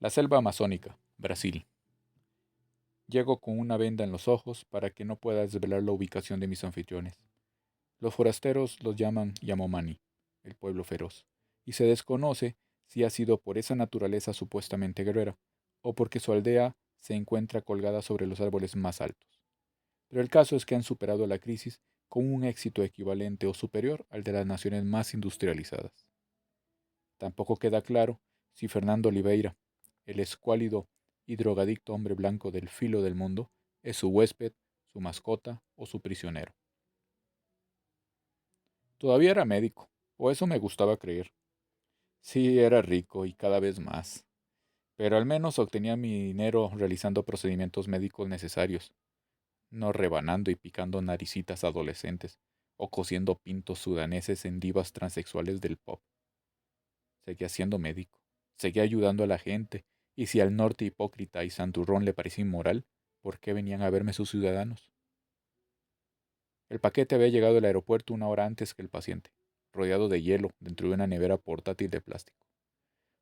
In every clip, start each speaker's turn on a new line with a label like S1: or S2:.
S1: La selva amazónica, Brasil. Llego con una venda en los ojos para que no pueda desvelar la ubicación de mis anfitriones. Los forasteros los llaman Yamomani, el pueblo feroz, y se desconoce si ha sido por esa naturaleza supuestamente guerrera, o porque su aldea se encuentra colgada sobre los árboles más altos. Pero el caso es que han superado la crisis con un éxito equivalente o superior al de las naciones más industrializadas. Tampoco queda claro si Fernando Oliveira, el escuálido y drogadicto hombre blanco del filo del mundo, es su huésped, su mascota o su prisionero. Todavía era médico, o eso me gustaba creer. Sí, era rico y cada vez más, pero al menos obtenía mi dinero realizando procedimientos médicos necesarios, no rebanando y picando naricitas adolescentes, o cosiendo pintos sudaneses en divas transexuales del pop. Seguía siendo médico, seguía ayudando a la gente, y si al norte hipócrita y santurrón le parecía inmoral, ¿por qué venían a verme sus ciudadanos? El paquete había llegado al aeropuerto una hora antes que el paciente, rodeado de hielo dentro de una nevera portátil de plástico.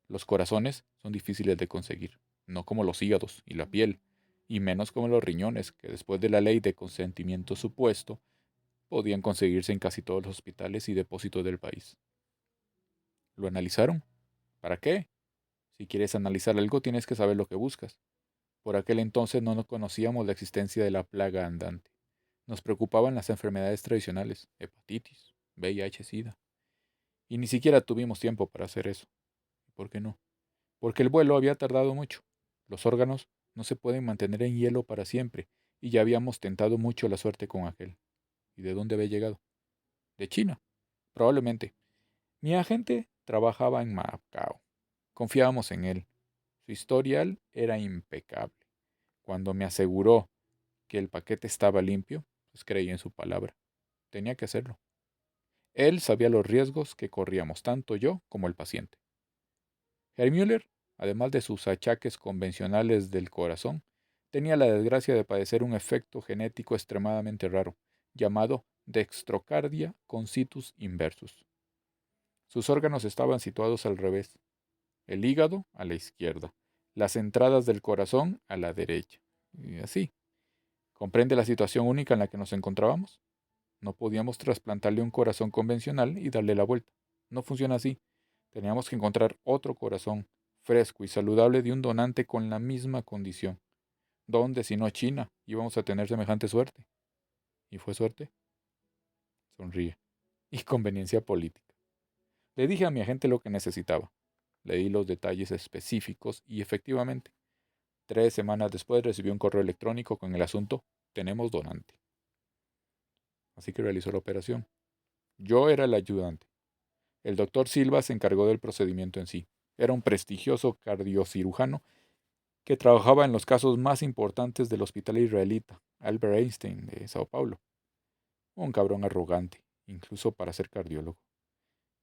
S1: Los corazones son difíciles de conseguir, no como los hígados y la piel, y menos como los riñones, que después de la ley de consentimiento supuesto, podían conseguirse en casi todos los hospitales y depósitos del país. ¿Lo analizaron? ¿Para qué? Si quieres analizar algo tienes que saber lo que buscas. Por aquel entonces no conocíamos la existencia de la plaga andante. Nos preocupaban las enfermedades tradicionales, hepatitis, VIH, SIDA. Y ni siquiera tuvimos tiempo para hacer eso. ¿Por qué no? Porque el vuelo había tardado mucho. Los órganos no se pueden mantener en hielo para siempre, y ya habíamos tentado mucho la suerte con aquel. ¿Y de dónde había llegado? De China, probablemente. Mi agente trabajaba en Macao. Confiábamos en él. Su historial era impecable. Cuando me aseguró que el paquete estaba limpio, pues creí en su palabra. Tenía que hacerlo. Él sabía los riesgos que corríamos, tanto yo como el paciente. Herr Müller, además de sus achaques convencionales del corazón, tenía la desgracia de padecer un efecto genético extremadamente raro, llamado dextrocardia con situs inversus. Sus órganos estaban situados al revés, el hígado a la izquierda, las entradas del corazón a la derecha. Y así. ¿Comprende la situación única en la que nos encontrábamos? No podíamos trasplantarle un corazón convencional y darle la vuelta. No funciona así. Teníamos que encontrar otro corazón, fresco y saludable de un donante con la misma condición. ¿Dónde, si no China, íbamos a tener semejante suerte? ¿Y fue suerte? Sonríe. Y conveniencia política. Le dije a mi agente lo que necesitaba. Le di los detalles específicos y efectivamente, 3 semanas después recibí un correo electrónico con el asunto: tenemos donante. Así que realizó la operación. Yo era el ayudante. El doctor Silva se encargó del procedimiento en sí. Era un prestigioso cardiocirujano que trabajaba en los casos más importantes del hospital israelita, Albert Einstein, de Sao Paulo. Un cabrón arrogante, incluso para ser cardiólogo.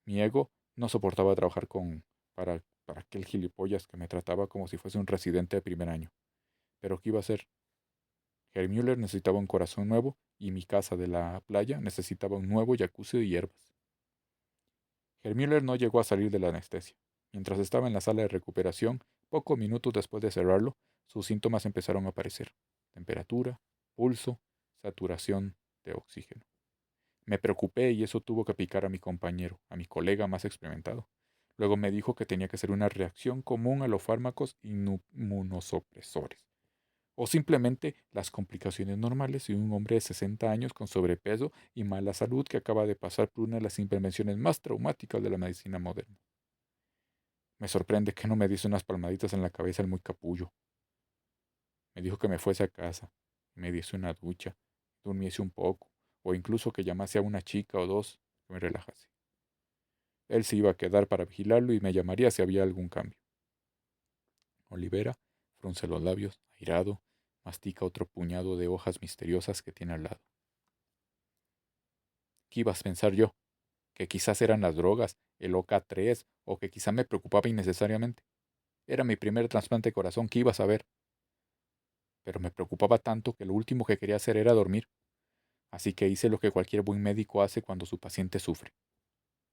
S1: Mi ego no soportaba trabajar para aquel gilipollas que me trataba como si fuese un residente de primer año. Pero ¿qué iba a hacer? Herr Müller necesitaba un corazón nuevo y mi casa de la playa necesitaba un nuevo jacuzzi de hierbas. Herr Müller no llegó a salir de la anestesia. Mientras estaba en la sala de recuperación, pocos minutos después de cerrarlo, sus síntomas empezaron a aparecer: temperatura, pulso, saturación de oxígeno. Me preocupé y eso tuvo que picar a mi compañero, a mi colega más experimentado. Luego me dijo que tenía que ser una reacción común a los fármacos inmunosupresores, o simplemente las complicaciones normales de un hombre de 60 años con sobrepeso y mala salud que acaba de pasar por una de las intervenciones más traumáticas de la medicina moderna. Me sorprende que no me diese unas palmaditas en la cabeza el muy capullo. Me dijo que me fuese a casa, me diese una ducha, durmiese un poco, o incluso que llamase a una chica o dos que me relajase. Él se iba a quedar para vigilarlo y me llamaría si había algún cambio. Olivera frunce los labios, airado, mastica otro puñado de hojas misteriosas que tiene al lado. ¿Qué ibas a pensar yo? Que quizás eran las drogas, el OK3, o que quizá me preocupaba innecesariamente. Era mi primer trasplante de corazón, ¿qué ibas a ver? Pero me preocupaba tanto que lo último que quería hacer era dormir. Así que hice lo que cualquier buen médico hace cuando su paciente sufre.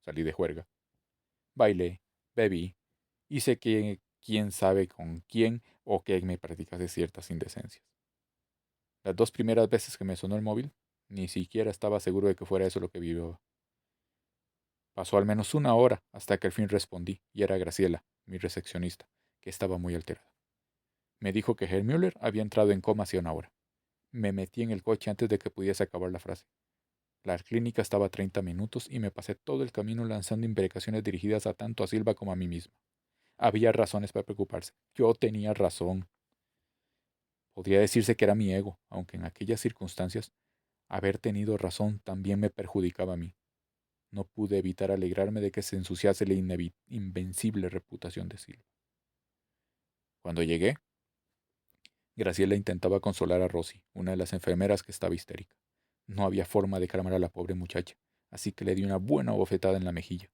S1: Salí de juerga. Bailé, bebí, hice quién sabe con quién o que me practicase ciertas indecencias. Las 2 primeras veces que me sonó el móvil, ni siquiera estaba seguro de que fuera eso lo que vivió. Pasó al menos una hora hasta que al fin respondí, y era Graciela, mi recepcionista, que estaba muy alterada. Me dijo que Herr Müller había entrado en coma hacía una hora. Me metí en el coche antes de que pudiese acabar la frase. La clínica estaba a 30 minutos y me pasé todo el camino lanzando imprecaciones dirigidas a tanto a Silva como a mí mismo. Había razones para preocuparse. Yo tenía razón. Podría decirse que era mi ego, aunque en aquellas circunstancias haber tenido razón también me perjudicaba a mí. No pude evitar alegrarme de que se ensuciase la invencible reputación de Silva. Cuando llegué, Graciela intentaba consolar a Rosy, una de las enfermeras que estaba histérica. No había forma de calmar a la pobre muchacha, así que le di una buena bofetada en la mejilla.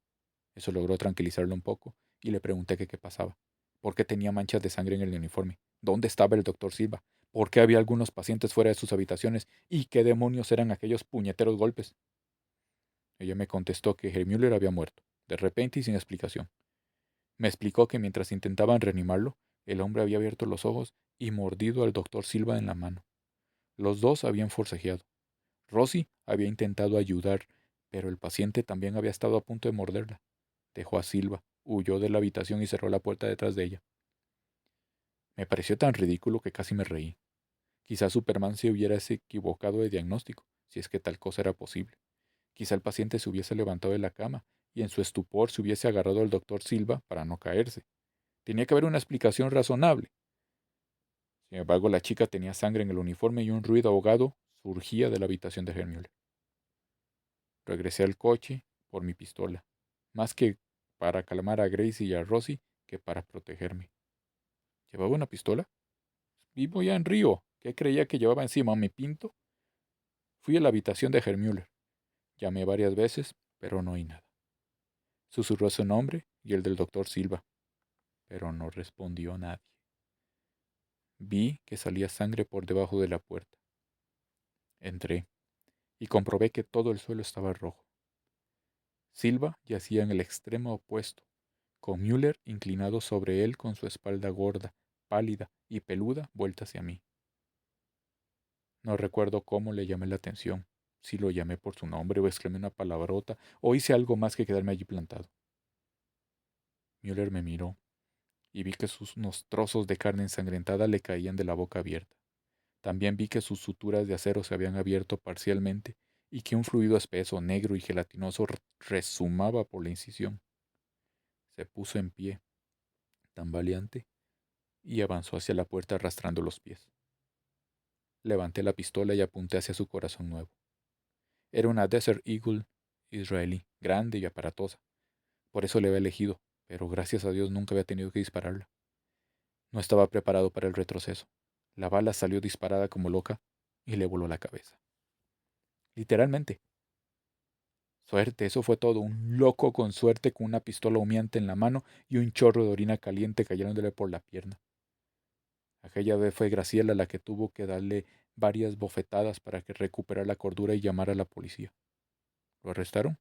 S1: Eso logró tranquilizarlo un poco y le pregunté que qué pasaba. ¿Por qué tenía manchas de sangre en el uniforme? ¿Dónde estaba el doctor Silva? ¿Por qué había algunos pacientes fuera de sus habitaciones? ¿Y qué demonios eran aquellos puñeteros golpes? Ella me contestó que Herr Müller había muerto, de repente y sin explicación. Me explicó que mientras intentaban reanimarlo, el hombre había abierto los ojos y mordido al doctor Silva en la mano. Los dos habían forcejeado. Rosy había intentado ayudar, pero el paciente también había estado a punto de morderla. Dejó a Silva, huyó de la habitación y cerró la puerta detrás de ella. Me pareció tan ridículo que casi me reí. Quizá Superman se hubiera equivocado de diagnóstico, si es que tal cosa era posible. Quizá el paciente se hubiese levantado de la cama y en su estupor se hubiese agarrado al doctor Silva para no caerse. Tenía que haber una explicación razonable. Sin embargo, la chica tenía sangre en el uniforme y un ruido ahogado surgía de la habitación de Hermüller. Regresé al coche por mi pistola, más que para calmar a Gracie y a Rosie que para protegerme. ¿Llevaba una pistola? Vivo ya en Río. ¿Qué creía que llevaba encima? ¿Mi pinto? Fui a la habitación de Hermüller. Llamé varias veces, pero no oí nada. Susurró su nombre y el del doctor Silva, pero no respondió nadie. Vi que salía sangre por debajo de la puerta. Entré y comprobé que todo el suelo estaba rojo. Silva yacía en el extremo opuesto, con Müller inclinado sobre él con su espalda gorda, pálida y peluda vuelta hacia mí. No recuerdo cómo le llamé la atención, si lo llamé por su nombre o exclamé una palabrota o hice algo más que quedarme allí plantado. Müller me miró y vi que unos trozos de carne ensangrentada le caían de la boca abierta. También vi que sus suturas de acero se habían abierto parcialmente y que un fluido espeso, negro y gelatinoso resumaba por la incisión. Se puso en pie, tambaleante, y avanzó hacia la puerta arrastrando los pies. Levanté la pistola y apunté hacia su corazón nuevo. Era una Desert Eagle israelí, grande y aparatosa. Por eso le había elegido, pero gracias a Dios nunca había tenido que dispararla. No estaba preparado para el retroceso. La bala salió disparada como loca y le voló la cabeza. Literalmente. Suerte, eso fue todo. Un loco con suerte con una pistola humeante en la mano y un chorro de orina caliente cayéndole por la pierna. Aquella vez fue Graciela la que tuvo que darle varias bofetadas para que recuperara la cordura y llamara a la policía. ¿Lo arrestaron?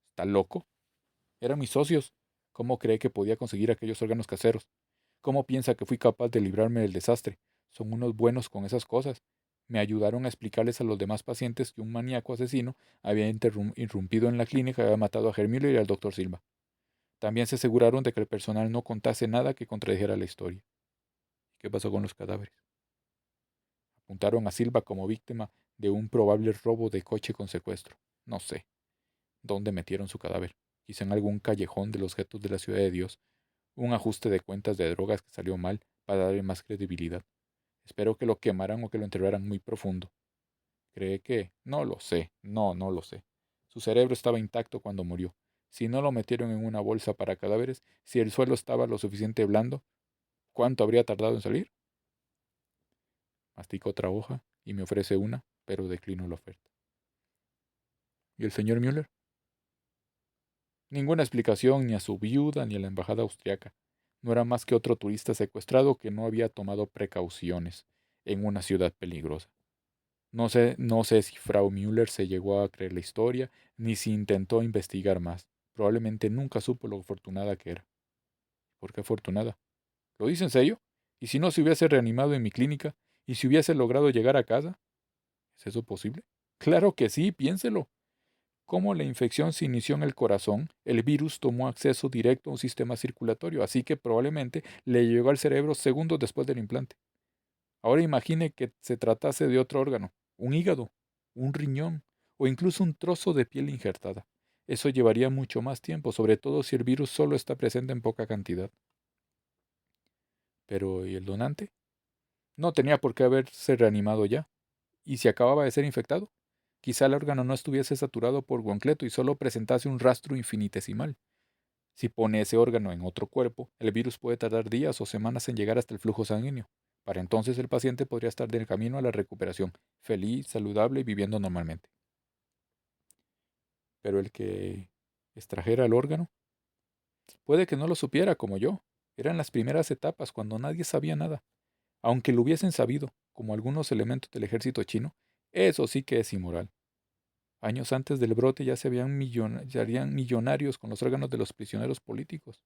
S1: ¿Está loco? Eran mis socios. ¿Cómo cree que podía conseguir aquellos órganos caseros? ¿Cómo piensa que fui capaz de librarme del desastre? Son unos buenos con esas cosas. Me ayudaron a explicarles a los demás pacientes que un maníaco asesino había irrumpido en la clínica y había matado a Hermílio y al doctor Silva. También se aseguraron de que el personal no contase nada que contradijera la historia. ¿Qué pasó con los cadáveres? Apuntaron a Silva como víctima de un probable robo de coche con secuestro. No sé. ¿Dónde metieron su cadáver? Quizá en algún callejón de los guetos de la ciudad de Dios. Un ajuste de cuentas de drogas que salió mal para darle más credibilidad. Espero que lo quemaran o que lo enterraran muy profundo. ¿Cree que? No lo sé. No lo sé. Su cerebro estaba intacto cuando murió. Si no lo metieron en una bolsa para cadáveres, si el suelo estaba lo suficiente blando, ¿cuánto habría tardado en salir? Masticó otra hoja y me ofrece una, pero declino la oferta. ¿Y el señor Müller? Ninguna explicación ni a su viuda ni a la embajada austriaca. No era más que otro turista secuestrado que no había tomado precauciones en una ciudad peligrosa. No sé si Frau Müller se llegó a creer la historia, ni si intentó investigar más. Probablemente nunca supo lo afortunada que era. ¿Por qué afortunada? ¿Lo dice en serio? ¿Y si no se hubiese reanimado en mi clínica? ¿Y si hubiese logrado llegar a casa? ¿Es eso posible? Claro que sí, piénselo. Como la infección se inició en el corazón, el virus tomó acceso directo a un sistema circulatorio, así que probablemente le llegó al cerebro segundos después del implante. Ahora imagine que se tratase de otro órgano, un hígado, un riñón o incluso un trozo de piel injertada. Eso llevaría mucho más tiempo, sobre todo si el virus solo está presente en poca cantidad. Pero ¿y el donante? No tenía por qué haberse reanimado ya. ¿Y si acababa de ser infectado? Quizá el órgano no estuviese saturado por completo y solo presentase un rastro infinitesimal. Si pone ese órgano en otro cuerpo, el virus puede tardar días o semanas en llegar hasta el flujo sanguíneo. Para entonces el paciente podría estar de camino a la recuperación, feliz, saludable y viviendo normalmente. Pero el que extrajera el órgano, puede que no lo supiera como yo. Eran las primeras etapas cuando nadie sabía nada. Aunque lo hubiesen sabido, como algunos elementos del ejército chino, eso sí que es inmoral. Años antes del brote ya harían millonarios con los órganos de los prisioneros políticos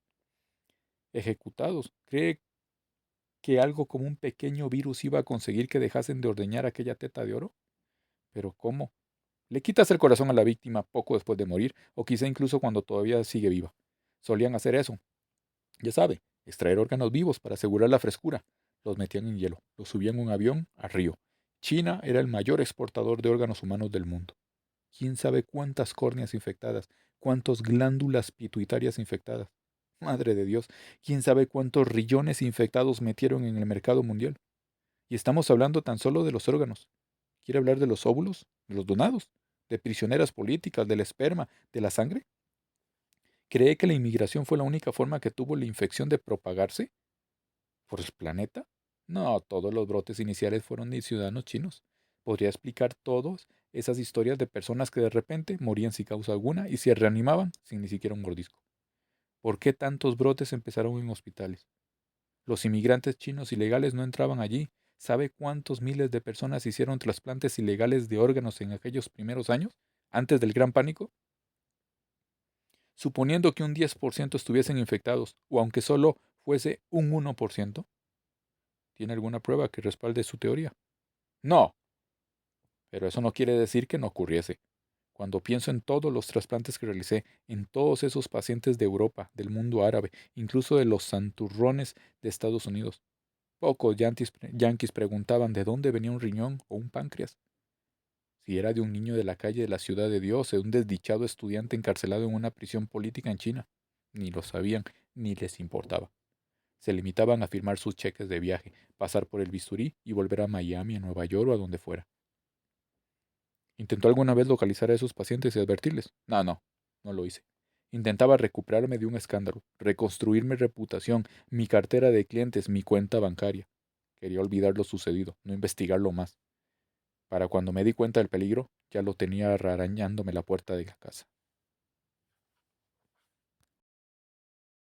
S1: ejecutados. ¿Cree que algo como un pequeño virus iba a conseguir que dejasen de ordeñar aquella teta de oro? ¿Pero cómo? Le quitas el corazón a la víctima poco después de morir, o quizá incluso cuando todavía sigue viva. Solían hacer eso. Ya sabe, extraer órganos vivos para asegurar la frescura. Los metían en hielo, los subían en un avión a Río. China era el mayor exportador de órganos humanos del mundo. ¿Quién sabe cuántas córneas infectadas, cuántas glándulas pituitarias infectadas? Madre de Dios, ¿quién sabe cuántos rillones infectados metieron en el mercado mundial? Y estamos hablando tan solo de los órganos. ¿Quiere hablar de los óvulos, de los donados, de prisioneras políticas, del esperma, de la sangre? ¿Cree que la inmigración fue la única forma que tuvo la infección de propagarse por el planeta? No, todos los brotes iniciales fueron de ciudadanos chinos. Podría explicar todas esas historias de personas que de repente morían sin causa alguna y se reanimaban sin ni siquiera un mordisco. ¿Por qué tantos brotes empezaron en hospitales? Los inmigrantes chinos ilegales no entraban allí. ¿Sabe cuántos miles de personas hicieron trasplantes ilegales de órganos en aquellos primeros años, antes del Gran Pánico? Suponiendo que un 10% estuviesen infectados, o aunque solo fuese un 1%, ¿tiene alguna prueba que respalde su teoría? No, pero eso no quiere decir que no ocurriese. Cuando pienso en todos los trasplantes que realicé, en todos esos pacientes de Europa, del mundo árabe, incluso de los santurrones de Estados Unidos, pocos yanquis preguntaban de dónde venía un riñón o un páncreas. Si era de un niño de la calle de la Ciudad de Dios o de un desdichado estudiante encarcelado en una prisión política en China. Ni lo sabían, ni les importaba. Se limitaban a firmar sus cheques de viaje, pasar por el bisturí y volver a Miami, a Nueva York o a donde fuera. ¿Intentó alguna vez localizar a esos pacientes y advertirles? No, no, no lo hice. Intentaba recuperarme de un escándalo, reconstruir mi reputación, mi cartera de clientes, mi cuenta bancaria. Quería olvidar lo sucedido, no investigarlo más. Para cuando me di cuenta del peligro, ya lo tenía arañándome la puerta de la casa.